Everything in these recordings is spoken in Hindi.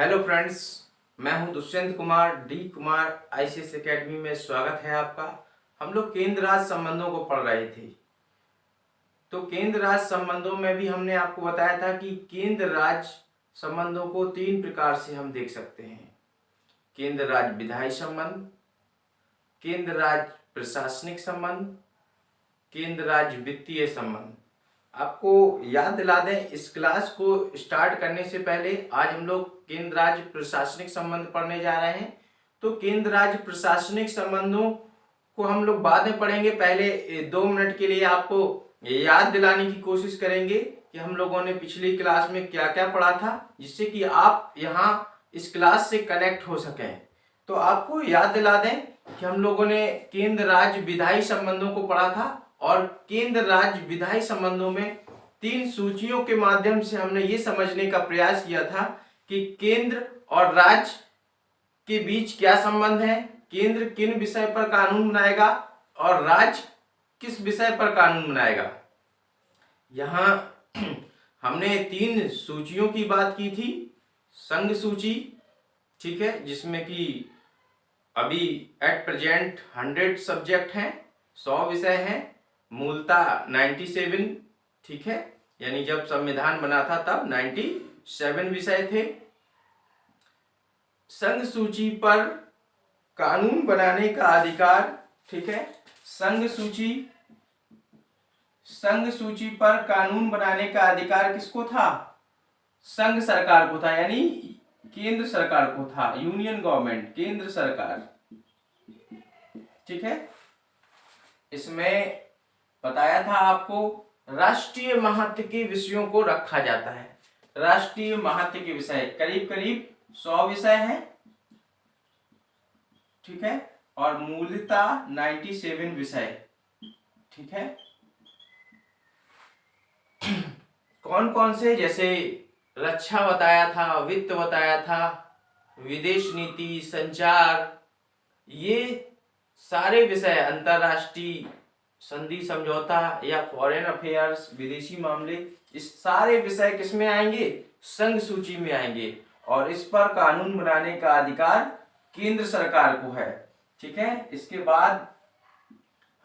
हेलो फ्रेंड्स, मैं हूं Dushyant Kumar D Kumar ICS academy में। स्वागत है आपका। हम लोग केंद्र राज्य संबंधों को पढ़ रहे थे। तो केंद्र राज्य संबंधों में भी हमने आपको बताया था कि केंद्र राज्य संबंधों को तीन प्रकार से हम देख सकते हैं। केंद्र राज्य विधायी संबंध, केंद्र राज्य प्रशासनिक संबंध, केंद्र राज्य वित्तीय संबंध। आपको याद दिला दें, इस क्लास को स्टार्ट करने से पहले आज हम लोग केंद्र राज्य प्रशासनिक संबंध पढ़ने जा रहे हैं। तो केंद्र राज्य प्रशासनिक संबंधों को हम लोग बाद में पढ़ेंगे। पहले 2 मिनट के लिए आपको याद दिलाने की कोशिश करेंगे कि हम लोगों ने पिछली क्लास में क्या क्या पढ़ा था, जिससे कि आप यहाँ इस क्लास से कनेक्ट हो सकें। तो आपको याद दिला दें कि हम लोगों ने केंद्र राज्य विधायी संबंधों को पढ़ा था और केंद्र राज्य विधायी संबंधों में 3 सूचियों के माध्यम से हमने ये समझने का प्रयास किया था कि केंद्र और राज्य के बीच क्या संबंध है, केंद्र किन विषय पर कानून बनाएगा और राज्य किस विषय पर कानून बनाएगा। यहाँ हमने 3 सूचियों की बात की थी। संघ सूची, ठीक है, जिसमें कि अभी एट प्रेजेंट 100 सब्जेक्ट हैं, 100 विषय हैं, मूलतः 97, ठीक है, यानी जब संविधान बना था तब 97 विषय थे। संघ सूची पर कानून बनाने का अधिकार, ठीक है, संघ सूची पर कानून बनाने का अधिकार किसको था? संघ सरकार को था, यानी केंद्र सरकार को था, यूनियन गवर्नमेंट, केंद्र सरकार, ठीक है। इसमें बताया था आपको राष्ट्रीय महत्व के विषयों को रखा जाता है। राष्ट्रीय महत्व के विषय करीब करीब 100 विषय हैं, ठीक है, और मूलतः 97 विषय, ठीक है। कौन कौन से? जैसे रक्षा बताया था, वित्त बताया था, विदेश नीति, संचार, ये सारे विषय, अंतरराष्ट्रीय संधि समझौता या फॉरेन अफेयर्स, विदेशी मामले, इस सारे विषय किस में आएंगे? संघ सूची में आएंगे। और इस पर कानून बनाने का अधिकार केंद्र सरकार को है, ठीक है। इसके बाद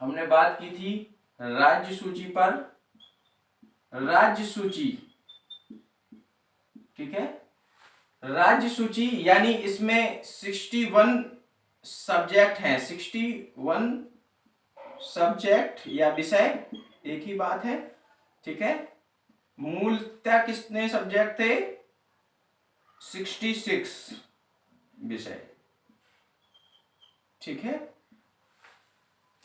हमने बात की थी राज्य सूची पर। राज्य सूची, ठीक है, राज्य सूची यानी इसमें 61 सब्जेक्ट हैं, 61 सब्जेक्ट या विषय, एक ही बात है, ठीक है। मूलतः कितने सब्जेक्ट थे? 66 विषय, ठीक है।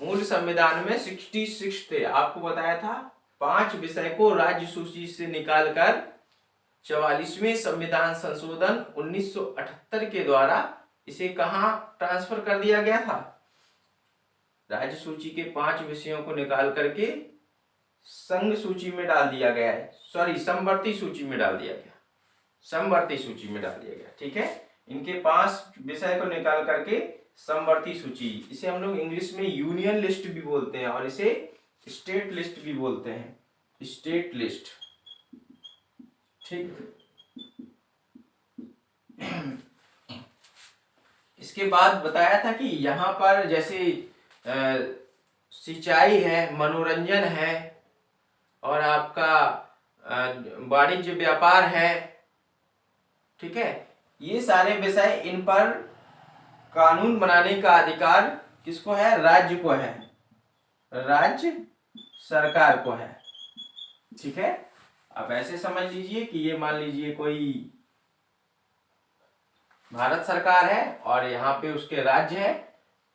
मूल संविधान में 66 थे। आपको बताया था 5 विषय को राज्य सूची से निकालकर 44वें संविधान संशोधन 1978 के द्वारा इसे कहां ट्रांसफर कर दिया गया था? राज्य सूची के 5 विषयों को निकाल करके संघ सूची में डाल दिया गया है, सॉरी, समवर्ती सूची में डाल दिया गया, समवर्ती सूची में डाल दिया गया, ठीक है। इनके 5 विषय को निकाल करके समवर्ती सूची, इसे हम लोग इंग्लिश में यूनियन लिस्ट भी बोलते हैं और इसे स्टेट लिस्ट भी बोलते हैं, स्टेट लिस्ट, ठीक। इसके बाद बताया था कि यहाँ पर जैसे सिंचाई है, मनोरंजन है और आपका वाणिज्य व्यापार है, ठीक है, ये सारे विषय, इन पर कानून बनाने का अधिकार किसको है? राज्य को है, राज्य सरकार को है, ठीक है। अब ऐसे समझ लीजिए कि ये मान लीजिए कोई भारत सरकार है और यहाँ पे उसके राज्य है,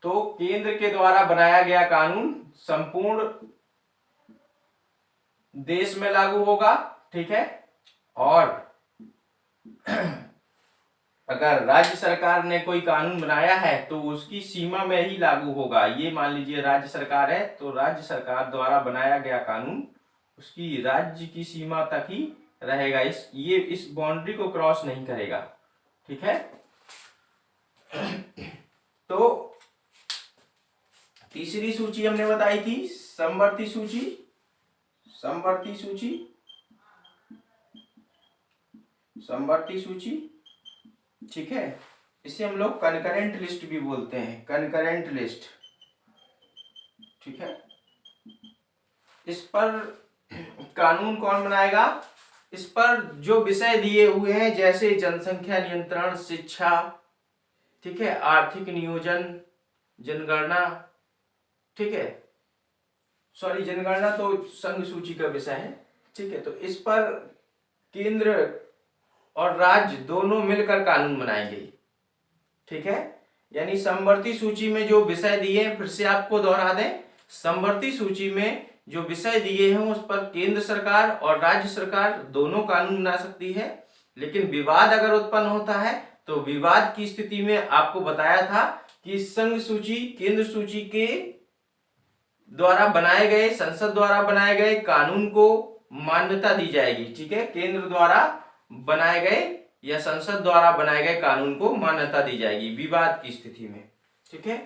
तो केंद्र के द्वारा बनाया गया कानून संपूर्ण देश में लागू होगा, ठीक है। और अगर राज्य सरकार ने कोई कानून बनाया है तो उसकी सीमा में ही लागू होगा। ये मान लीजिए राज्य सरकार है तो राज्य सरकार द्वारा बनाया गया कानून उसकी राज्य की सीमा तक ही रहेगा, इस बाउंड्री को क्रॉस नहीं करेगा, ठीक है। तो तीसरी सूची हमने बताई थी समवर्ती सूची, समवर्ती सूची, समवर्ती सूची, ठीक है, इसे हम लोग कनकरेंट लिस्ट भी बोलते हैं, कनकरेंट लिस्ट। ठीक है, इस पर कानून कौन बनाएगा? इस पर जो विषय दिए हुए हैं जैसे जनसंख्या नियंत्रण, शिक्षा, ठीक है, आर्थिक नियोजन, जनगणना, ठीक है, सॉरी जनगणना तो संघ सूची का विषय है। ठीक है, तो इस पर केंद्र और राज्य दोनों मिलकर कानून बनाएंगे। ठीक है, यानी समवर्ती सूची में जो विषय दिए हैं, फिर से आपको दोहरा दें, समवर्ती सूची में जो विषय दिए हैं उस पर केंद्र सरकार और राज्य सरकार दोनों कानून बना सकती है। लेकिन विवाद अगर उत्पन्न होता है तो विवाद की स्थिति में आपको बताया था कि संघ सूची, केंद्र सूची के द्वारा बनाए गए, संसद द्वारा बनाए गए कानून को मान्यता दी जाएगी। ठीक है, केंद्र द्वारा बनाए गए या संसद द्वारा बनाए गए कानून को मान्यता दी जाएगी विवाद की स्थिति में। ठीक है,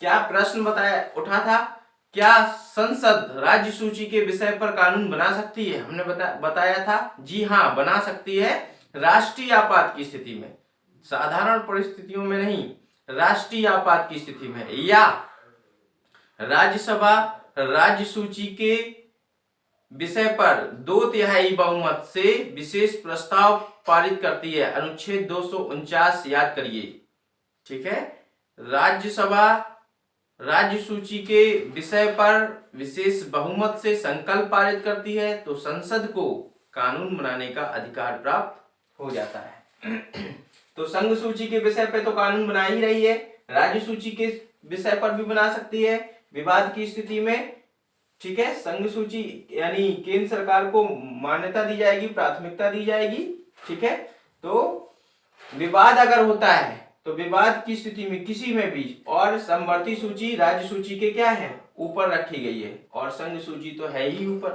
क्या प्रश्न उठा था, क्या संसद राज्य सूची के विषय पर कानून बना सकती है? हमने बताया था जी हाँ, बना सकती है राष्ट्रीय आपात की स्थिति में, साधारण परिस्थितियों में नहीं, राष्ट्रीय आपात की स्थिति में, या राज्यसभा राज्य सूची के विषय पर 2/3 बहुमत से विशेष प्रस्ताव पारित करती है, अनुच्छेद 249 याद करिए। ठीक है, राज्यसभा राज्य सूची के विषय पर विशेष बहुमत से संकल्प पारित करती है तो संसद को कानून बनाने का अधिकार प्राप्त हो जाता है। तो संघ सूची के विषय पे तो कानून बना ही रही है, राज्य सूची के विषय पर भी बना सकती है विवाद की स्थिति में। ठीक है, संघ सूची यानी केंद्र सरकार को मान्यता दी जाएगी, प्राथमिकता दी जाएगी। ठीक है, तो विवाद अगर होता है तो विवाद की स्थिति में किसी में भी, और समवर्ती सूची राज्य सूची के क्या है, ऊपर रखी गई है, और संघ सूची तो है ही ऊपर।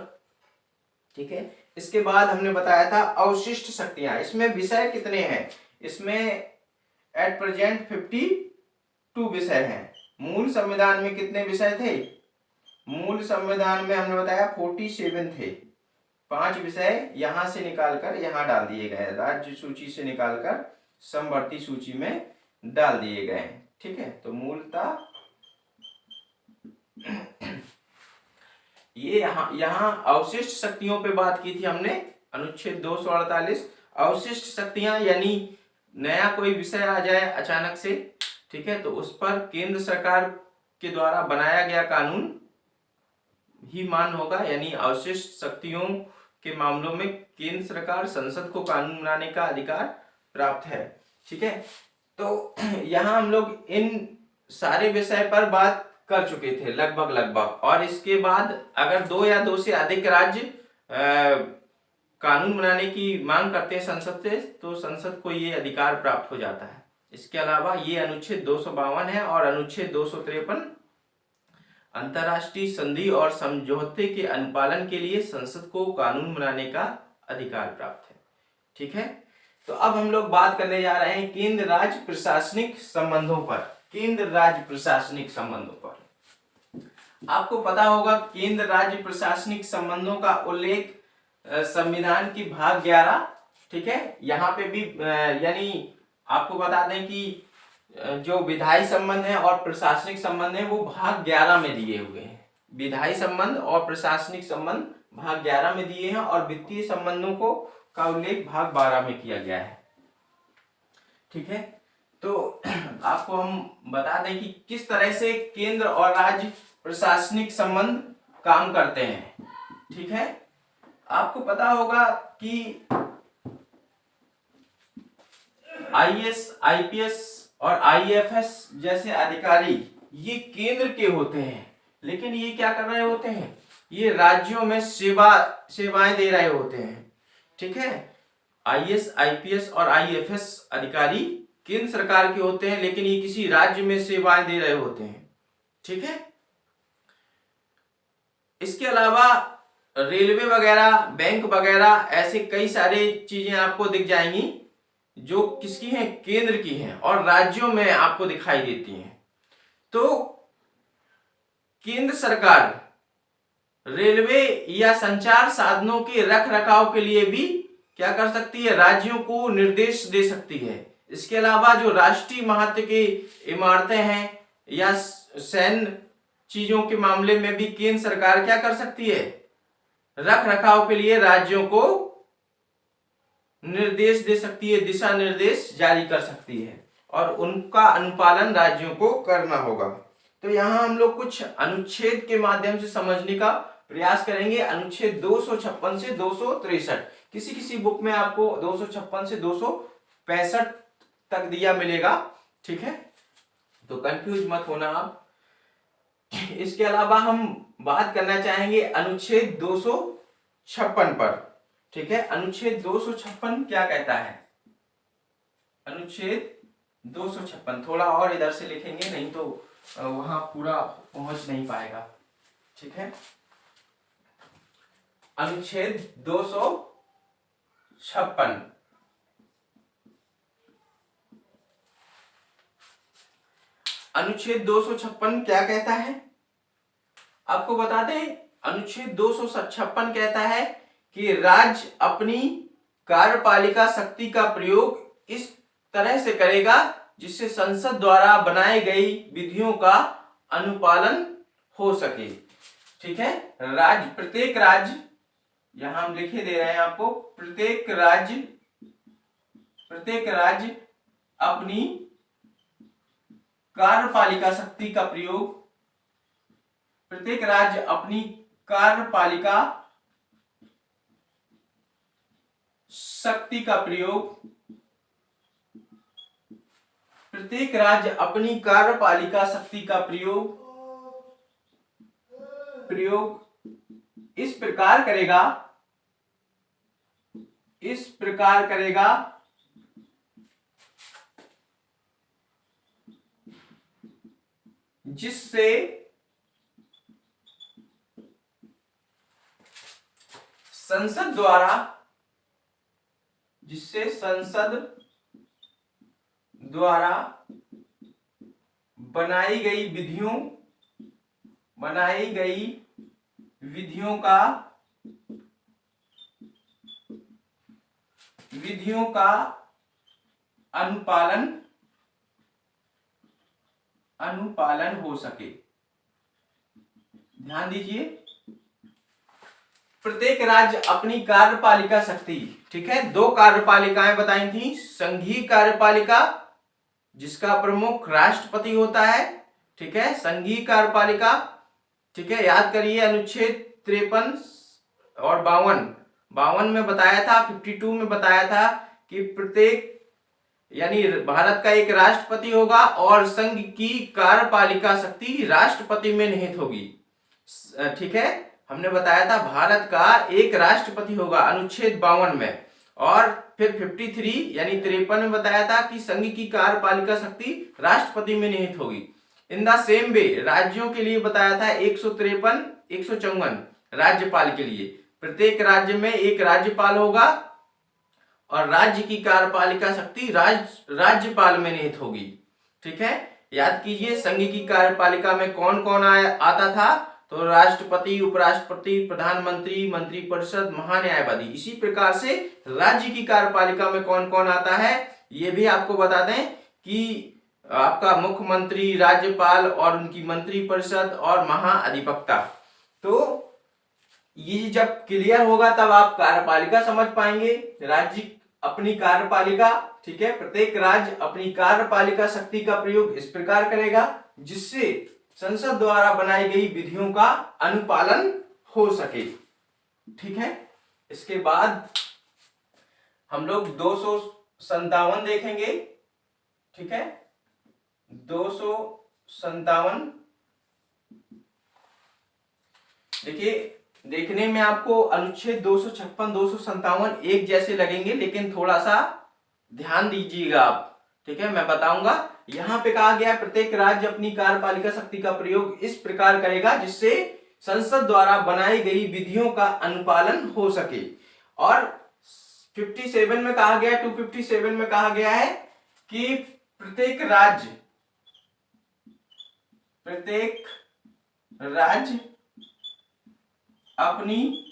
ठीक है, इसके बाद हमने बताया था अवशिष्ट शक्तियां। इसमें विषय कितने हैं? इसमें एट प्रेजेंट 52 विषय हैं। मूल संविधान में कितने विषय थे? मूल संविधान में हमने बताया 47 थे। 5 विषय यहां से निकालकर यहां डाल दिए गए, राज्य सूची से निकालकर समवर्ती सूची में डाल दिए गए। ठीक है, तो मूलतः ये यहां अवशिष्ट शक्तियों पे बात की थी हमने, अनुच्छेद 248। अवशिष्ट शक्तियां यानी नया कोई विषय आ जाए अचानक से, ठीक है, तो उस पर केंद्र सरकार के द्वारा बनाया गया कानून ही मान्य होगा। यानी अवशिष्ट शक्तियों के मामलों में केंद्र सरकार, संसद को कानून बनाने का अधिकार प्राप्त है। ठीक है, तो यहाँ हम लोग इन सारे विषय पर बात कर चुके थे लगभग, और इसके बाद अगर 2 या 2 से अधिक राज्य कानून बनाने की मांग करते हैं संसद से, तो संसद को ये अधिकार प्राप्त हो जाता है। इसके अलावा ये अनुच्छेद 252 है और अनुच्छेद 253 अंतर्राष्ट्रीय संधि और समझौते के अनुपालन के लिए संसद को कानून बनाने का अधिकार प्राप्त है। ठीक है, तो अब हम लोग बात करने जा रहे हैं केंद्र राज्य प्रशासनिक संबंधों पर। केंद्र राज्य प्रशासनिक संबंधों पर आपको पता होगा केंद्र राज्य प्रशासनिक संबंधों का उल्लेख संविधान की भाग 11, ठीक है, यहाँ पे भी यानी आपको बता दें कि जो विधायी संबंध है और प्रशासनिक संबंध है वो भाग 11 में दिए हुए हैं। विधायी संबंध और प्रशासनिक संबंध भाग 11 में दिए हैं और वित्तीय संबंधों को का उल्लेख भाग 12 में किया गया है। ठीक है, तो आपको हम बता दें कि किस तरह से केंद्र और राज्य प्रशासनिक संबंध काम करते हैं। ठीक है, आपको पता होगा कि आईएएस, आईपीएस और आईएफएस जैसे अधिकारी ये केंद्र के होते हैं, लेकिन ये क्या कर रहे होते हैं? ये राज्यों में सेवाएं दे रहे होते हैं। ठीक है, आईएएस, आईपीएस और आईएफएस अधिकारी केंद्र सरकार के होते हैं, लेकिन ये किसी राज्य में सेवाएं दे रहे होते हैं। ठीक है, इसके अलावा रेलवे वगैरह, बैंक वगैरह ऐसे कई सारे चीजें आपको दिख जाएंगी जो किसकी हैं? केंद्र की हैं और राज्यों में आपको दिखाई देती हैं। तो केंद्र सरकार रेलवे या संचार साधनों के रख रखाव के लिए भी क्या कर सकती है? राज्यों को निर्देश दे सकती है इसके अलावा जो राष्ट्रीय महत्व की इमारतें हैं या सैन्य चीजों के मामले में भी केंद्र सरकार क्या कर सकती है, रख रखाव के लिए राज्यों को निर्देश दे सकती है, दिशा निर्देश जारी कर सकती है और उनका अनुपालन राज्यों को करना होगा। तो यहाँ हम लोग कुछ अनुच्छेद के माध्यम से समझने का प्रयास करेंगे। अनुच्छेद 256 से 263, किसी किसी बुक में आपको 256 से 265 तक दिया मिलेगा, ठीक है, तो कंफ्यूज मत होना आप। इसके अलावा हम बात करना चाहेंगे अनुच्छेद 256 पर, ठीक है। अनुच्छेद 256 क्या कहता है? अनुच्छेद 256 थोड़ा और इधर से लिखेंगे, नहीं तो वहां पूरा पहुंच नहीं पाएगा, ठीक है। अनुच्छेद 256, अनुच्छेद 256 क्या कहता है आपको बता दें। अनुच्छेद 256 कहता है कि राज्य अपनी कार्यपालिका शक्ति का प्रयोग इस तरह से करेगा जिससे संसद द्वारा बनाई गई विधियों का अनुपालन हो सके, ठीक है। राज्य, प्रत्येक राज्य, यहां हम लिखे दे रहे हैं आपको, प्रत्येक राज्य अपनी कार्यपालिका शक्ति का प्रयोग, प्रत्येक राज्य अपनी कार्यपालिका शक्ति का प्रयोग, प्रत्येक राज्य अपनी कार्यपालिका शक्ति का प्रयोग इस प्रकार करेगा जिससे संसद द्वारा बनाई गई विधियों का अनुपालन हो सके। ध्यान दीजिए, प्रत्येक राज्य अपनी कार्यपालिका शक्ति, ठीक है, दो कार्यपालिकाएं बताई थी, संघीय कार्यपालिका जिसका प्रमुख राष्ट्रपति होता है, ठीक है, संघीय कार्यपालिका, ठीक है, याद करिए अनुच्छेद 53 और 52 में बताया था, 52 में बताया था कि प्रत्येक यानी भारत का एक राष्ट्रपति होगा और संघ की कार्यपालिका शक्ति राष्ट्रपति में निहित होगी, ठीक है। हमने बताया था भारत का एक राष्ट्रपति होगा अनुच्छेद 52 में, और फिर 53 यानी 53 में बताया था कि संघ की कार्यपालिका शक्ति राष्ट्रपति में निहित होगी। इन द सेम वे राज्यों के लिए बताया था 153 154 राज्यपाल के लिए, प्रत्येक राज्य में एक राज्यपाल होगा और राज्य की कार्यपालिका शक्ति राज्यपाल में निहित होगी, ठीक है। याद कीजिए संघ की कार्यपालिका में कौन कौन आता था, तो राष्ट्रपति, उपराष्ट्रपति, प्रधानमंत्री, मंत्रिपरिषद, महान्यायवादी। इसी प्रकार से राज्य की कार्यपालिका में कौन कौन आता है ये भी आपको बता दें कि आपका मुख्यमंत्री, राज्यपाल और उनकी मंत्रिपरिषद और महाअधिवक्ता। तो ये जब क्लियर होगा तब आप कार्यपालिका समझ पाएंगे। राज्य अपनी कार्यपालिका, ठीक है, प्रत्येक राज्य अपनी कार्यपालिका शक्ति का प्रयोग इस प्रकार करेगा जिससे संसद द्वारा बनाई गई विधियों का अनुपालन हो सके, ठीक है। इसके बाद हम लोग 257 देखेंगे, ठीक है, 257। देखिए, देखने में आपको अनुच्छेद 256 257 एक जैसे लगेंगे, लेकिन थोड़ा सा ध्यान दीजिएगा आप, ठीक है, मैं बताऊंगा। यहां पे कहा गया प्रत्येक राज्य अपनी कार्यपालिका शक्ति का प्रयोग इस प्रकार करेगा जिससे संसद द्वारा बनाई गई विधियों का अनुपालन हो सके। और 57 में कहा गया, 257 में कहा गया है कि प्रत्येक राज्य अपनी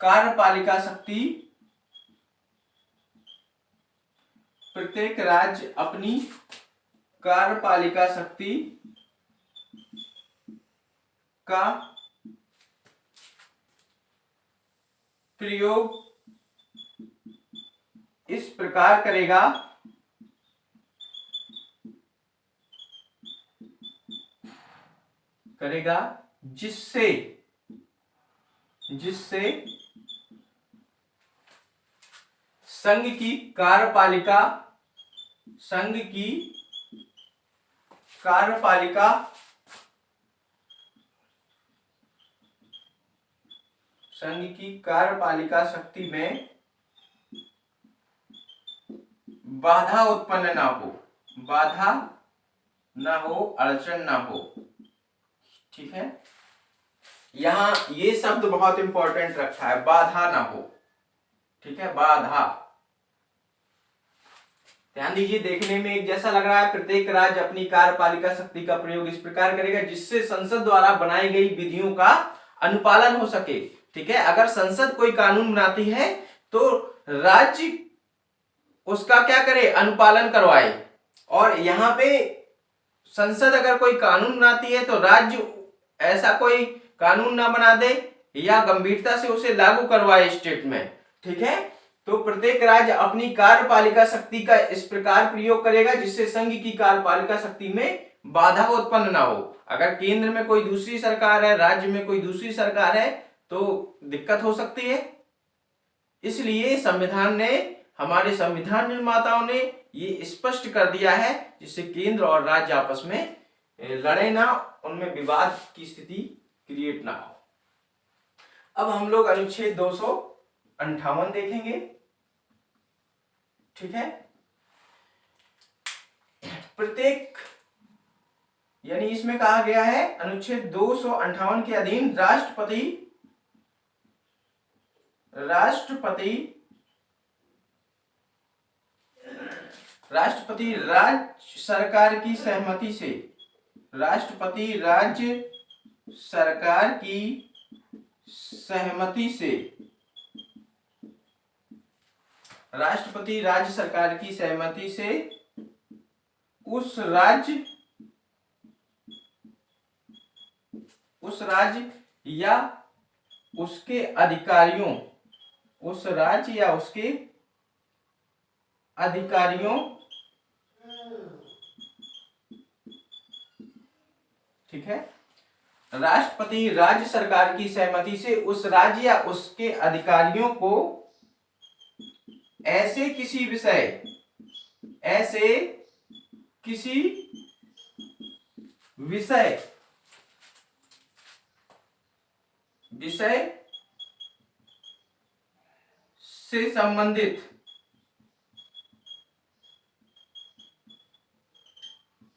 कार्यपालिका शक्ति प्रत्येक राज्य अपनी कार्यपालिका शक्ति का प्रयोग इस प्रकार करेगा जिससे संघ की कार्यपालिका शक्ति में बाधा उत्पन्न ना हो, अड़चन ना हो। ठीक है, यहां ये शब्द बहुत इंपॉर्टेंट रखा है, बाधा ना हो। ठीक है, बाधा, ध्यान दीजिए, देखने में एक जैसा लग रहा है। प्रत्येक राज्य अपनी कार्यपालिका शक्ति का प्रयोग इस प्रकार करेगा जिससे संसद द्वारा बनाई गई विधियों का अनुपालन हो सके। ठीक है, अगर संसद कोई कानून बनाती है तो राज्य उसका क्या करे, अनुपालन करवाए। और यहाँ पे संसद अगर कोई कानून बनाती है तो राज्य ऐसा कोई कानून ना बना दे या गंभीरता से उसे लागू करवाए स्टेट में। ठीक है, तो प्रत्येक राज्य अपनी कार्यपालिका शक्ति का इस प्रकार प्रयोग करेगा जिससे संघ की कार्यपालिका शक्ति में बाधा उत्पन्न ना हो। अगर केंद्र में कोई दूसरी सरकार है, राज्य में कोई दूसरी सरकार है, तो दिक्कत हो सकती है। इसलिए संविधान ने, हमारे संविधान निर्माताओं ने ये स्पष्ट कर दिया है जिससे केंद्र और राज्य आपस में लड़े ना, उनमें विवाद की स्थिति क्रिएट ना हो। अब हम लोग अनुच्छेद 258 देखेंगे। ठीक है, प्रत्येक, यानी इसमें कहा गया है अनुच्छेद 258 के अधीन राष्ट्रपति राज्य सरकार की सहमति से, राष्ट्रपति राज्य सरकार की सहमति से, राष्ट्रपति राज्य सरकार की सहमति से उस राज्य या उसके अधिकारियों, उस राज्य या उसके अधिकारियों, ठीक है, राष्ट्रपति राज्य सरकार की सहमति से उस राज्य या उसके अधिकारियों को ऐसे किसी विषय से संबंधित,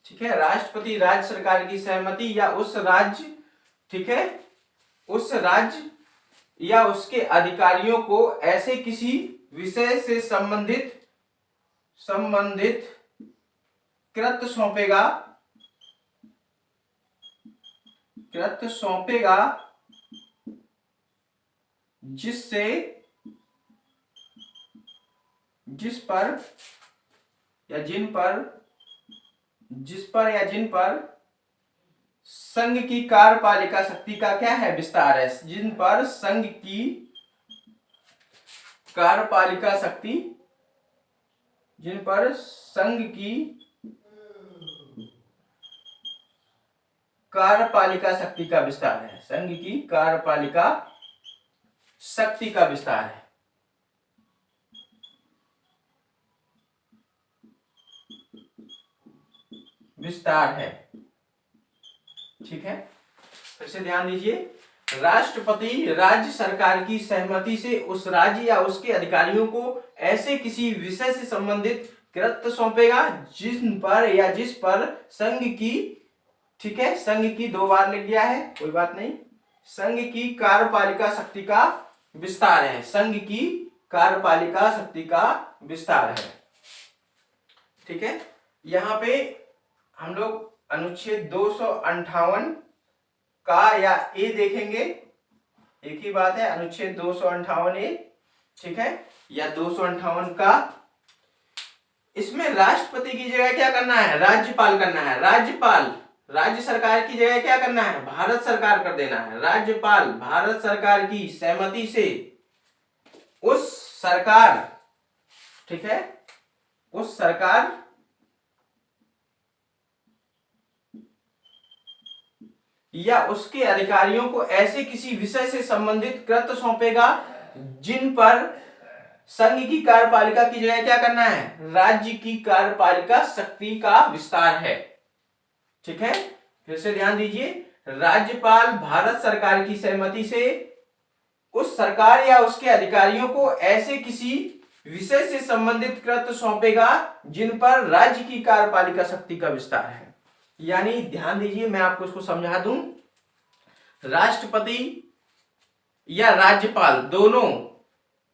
ठीक है, राष्ट्रपति राज्य सरकार की सहमति या उस राज्य, ठीक है, उस राज्य या उसके अधिकारियों को ऐसे किसी विषय से संबंधित कृत्य सौंपेगा जिस पर या जिन पर संघ की कार्यपालिका शक्ति का क्या है, विस्तार है। जिन पर संघ की कार्यपालिका शक्ति, जिन पर संघ की कार्यपालिका शक्ति का विस्तार है, संघ की कार्यपालिका शक्ति का विस्तार है। ठीक है, फिर से ध्यान दीजिए, राष्ट्रपति राज्य सरकार की सहमति से उस राज्य या उसके अधिकारियों को ऐसे किसी विषय से संबंधित कृत्य सौंपेगा जिन पर या जिस पर संघ की, ठीक है, संघ की 2 बार लिख दिया है, कोई बात नहीं, संघ की कार्यपालिका शक्ति का विस्तार है, संघ की कार्यपालिका शक्ति का विस्तार है। ठीक है, यहां पे हम लोग अनुच्छेद 258 का या ए देखेंगे, एक ही बात है, अनुच्छेद 258 ए, ठीक है, या 258 का इसमें राष्ट्रपति की जगह क्या करना है, राज्यपाल करना है। राज्यपाल राज्य सरकार की जगह क्या करना है, भारत सरकार कर देना है। राज्यपाल भारत सरकार की सहमति से उस सरकार, ठीक है, उस सरकार या उसके अधिकारियों को ऐसे किसी विषय से संबंधित कृत्य सौंपेगा जिन पर संघ की कार्यपालिका की जगह क्या करना है, राज्य की कार्यपालिका शक्ति का विस्तार है। ठीक है, फिर से ध्यान दीजिए, राज्यपाल भारत सरकार की सहमति से उस सरकार या उसके अधिकारियों को ऐसे किसी विषय से संबंधित कृत्य सौंपेगा जिन पर राज्य की कार्यपालिका शक्ति का विस्तार है। यानी ध्यान दीजिए, मैं आपको इसको समझा दूं, राष्ट्रपति या राज्यपाल दोनों,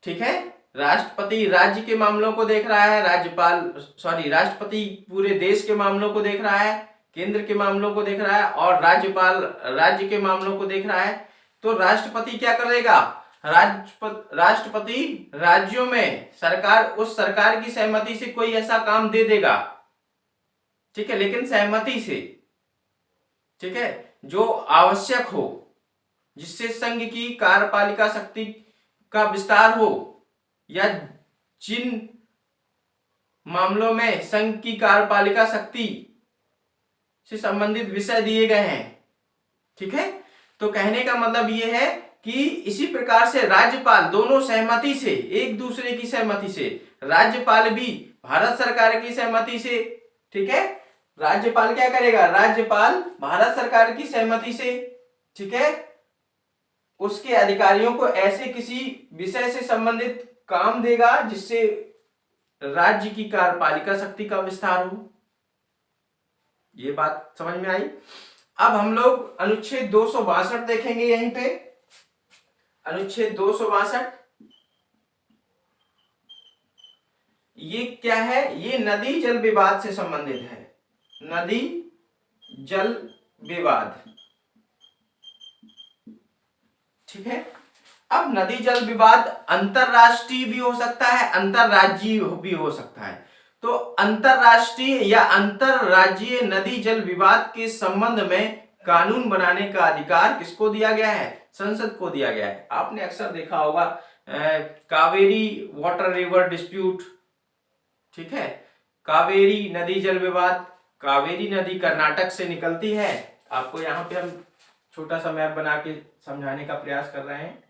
ठीक है, राष्ट्रपति राज्य के मामलों को देख रहा है, राष्ट्रपति पूरे देश के मामलों को देख रहा है, केंद्र के मामलों को देख रहा है, और राज्यपाल राज्य के मामलों को देख रहा है। तो राष्ट्रपति क्या करेगा, राष्ट्रपति राज्यों में उस सरकार की सहमति से कोई ऐसा काम दे देगा, ठीक है, लेकिन सहमति से, ठीक है, जो आवश्यक हो, जिससे संघ की कार्यपालिका शक्ति का विस्तार हो, या जिन मामलों में संघ की कार्यपालिका शक्ति से संबंधित विषय दिए गए हैं। ठीक है, तो कहने का मतलब यह है कि इसी प्रकार से राज्यपाल दोनों सहमति से, एक दूसरे की सहमति से, राज्यपाल भी भारत सरकार की सहमति से, ठीक है, राज्यपाल क्या करेगा, राज्यपाल भारत सरकार की सहमति से, ठीक है, उसके अधिकारियों को ऐसे किसी विषय से संबंधित काम देगा जिससे राज्य की कार्यपालिका शक्ति का विस्तार हो। ये बात समझ में आई। अब हम लोग अनुच्छेद 262 देखेंगे। यहीं पे अनुच्छेद 262 ये क्या है, ये नदी जल विवाद से संबंधित है। नदी जल विवाद, ठीक है। अब नदी जल विवाद अंतरराष्ट्रीय भी हो सकता है, अंतरराज्यीय भी हो सकता है। तो अंतरराष्ट्रीय या अंतरराज्यीय नदी जल विवाद के संबंध में कानून बनाने का अधिकार किसको दिया गया है, संसद को दिया गया है। आपने अक्सर देखा होगा कावेरी वाटर रिवर डिस्प्यूट, ठीक है, कावेरी नदी जल विवाद। कावेरी नदी कर्नाटक से निकलती है। आपको यहाँ पे हम छोटा सा मैप बना के समझाने का प्रयास कर रहे हैं।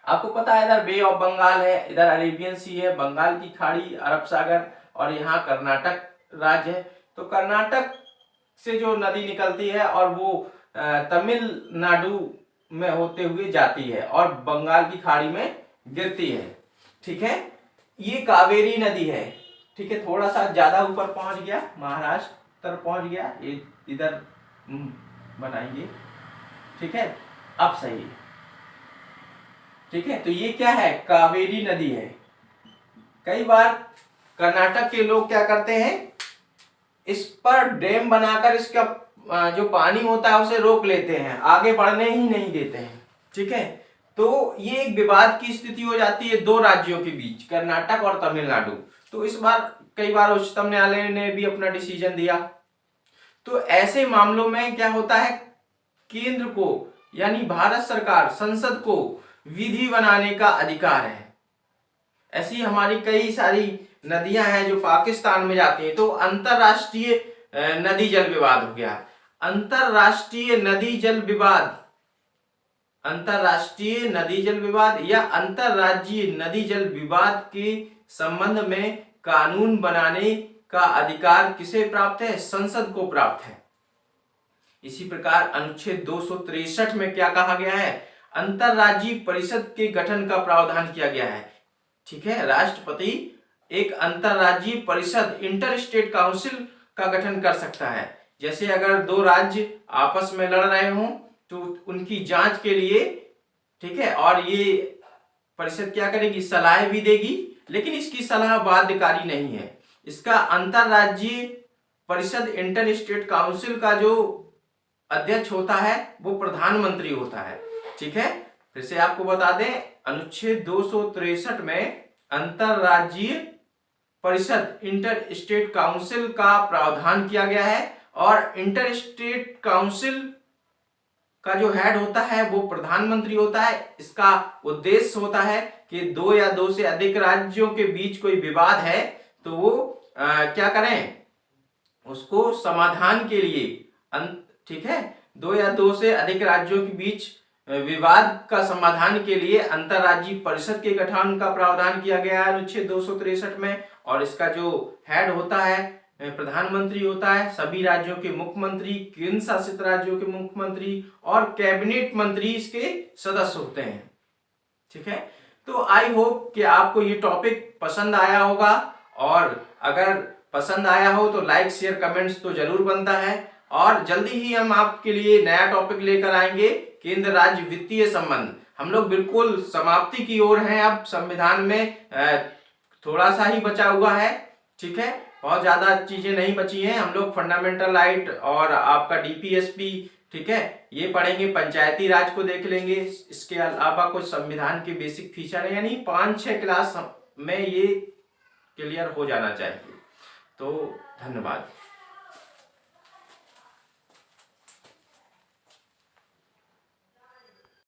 आपको पता है इधर बे ऑफ बंगाल है, इधर अरेबियन सी है, बंगाल की खाड़ी, अरब सागर, और यहाँ कर्नाटक राज्य है। तो कर्नाटक से जो नदी निकलती है और वो तमिलनाडु में होते हुए जाती है और बंगाल की खाड़ी में गिरती है। ठीक है, ये कावेरी नदी है। ठीक है, थोड़ा सा ज्यादा ऊपर पहुंच गया, महाराष्ट्र पहुंच गया, ये इधर बनाएंगे। ठीक है, अब सही है। ठीक है, तो ये क्या है, कावेरी नदी है। कई बार कर्नाटक के लोग क्या करते हैं, इस पर डैम बनाकर इसका जो पानी होता है उसे रोक लेते हैं, आगे बढ़ने ही नहीं देते हैं। ठीक है, तो ये एक विवाद की स्थिति हो जाती है दो राज्यों के बीच, कर्नाटक और तमिलनाडु। तो इस बार कई बार उच्चतम न्यायालय ने भी अपना डिसीजन दिया। तो ऐसे मामलों में क्या होता है, केंद्र को यानी भारत सरकार, संसद को विधि बनाने का अधिकार है। ऐसी हमारी कई सारी नदियां हैं जो पाकिस्तान में जाती हैं। तो अंतरराष्ट्रीय नदी जल विवाद हो गया। अंतरराष्ट्रीय नदी जल विवाद, अंतरराष्ट्रीय नदी जल विवाद या अंतरराज्यीय नदी जल विवाद के संबंध में कानून बनाने का अधिकार किसे प्राप्त है, संसद को प्राप्त है। इसी प्रकार अनुच्छेद 263 में क्या कहा गया है, अंतरराज्यीय परिषद के गठन का प्रावधान किया गया है। ठीक है, राष्ट्रपति एक अंतरराज्यीय परिषद, इंटर स्टेट काउंसिल का गठन कर सकता है। जैसे अगर दो राज्य आपस में लड़ रहे हों तो उनकी जांच के लिए, ठीक है, और ये परिषद क्या करेगी, सलाह भी देगी, लेकिन इसकी सलाह बाध्यकारी नहीं है। इसका अंतरराज्यीय परिषद, इंटर स्टेट काउंसिल का जो अध्यक्ष होता है वो प्रधानमंत्री होता है। ठीक है, फिर से आपको बता दें, अनुच्छेद 263 में अंतरराज्यीय परिषद इंटर स्टेट काउंसिल का प्रावधान किया गया है। और इंटर स्टेट काउंसिल का जो हेड होता है वो प्रधानमंत्री होता है। इसका उद्देश्य होता है कि 2 या 2 से अधिक राज्यों के बीच कोई विवाद है तो वो क्या करें, उसको समाधान के लिए, ठीक है, 2 या 2 से अधिक राज्यों के बीच विवाद का समाधान के लिए अंतरराज्यीय परिषद के गठन का प्रावधान किया गया है अनुच्छेद 263 में। और इसका जो हेड होता है प्रधानमंत्री होता है। सभी राज्यों के मुख्यमंत्री, केंद्र शासित राज्यों के मुख्यमंत्री और कैबिनेट मंत्री इसके सदस्य होते हैं। ठीक है, तो आई होप कि आपको ये टॉपिक पसंद आया होगा, और अगर पसंद आया हो तो लाइक शेयर कमेंट्स तो जरूर बनता है। और जल्दी ही हम आपके लिए नया टॉपिक लेकर आएंगे, केंद्र राज्य वित्तीय संबंध। हम लोग बिल्कुल समाप्ति की ओर हैं, अब संविधान में थोड़ा सा ही बचा हुआ है। ठीक है, बहुत ज्यादा चीजें नहीं बची हैं। हम लोग फंडामेंटल राइट और आपका डीपीएसपी, ठीक है, ये पढ़ेंगे, पंचायती राज को देख लेंगे। इसके अलावा कुछ संविधान के बेसिक फीचर है, यानी 5-6 क्लास में ये क्लियर हो जाना चाहिए। तो धन्यवाद।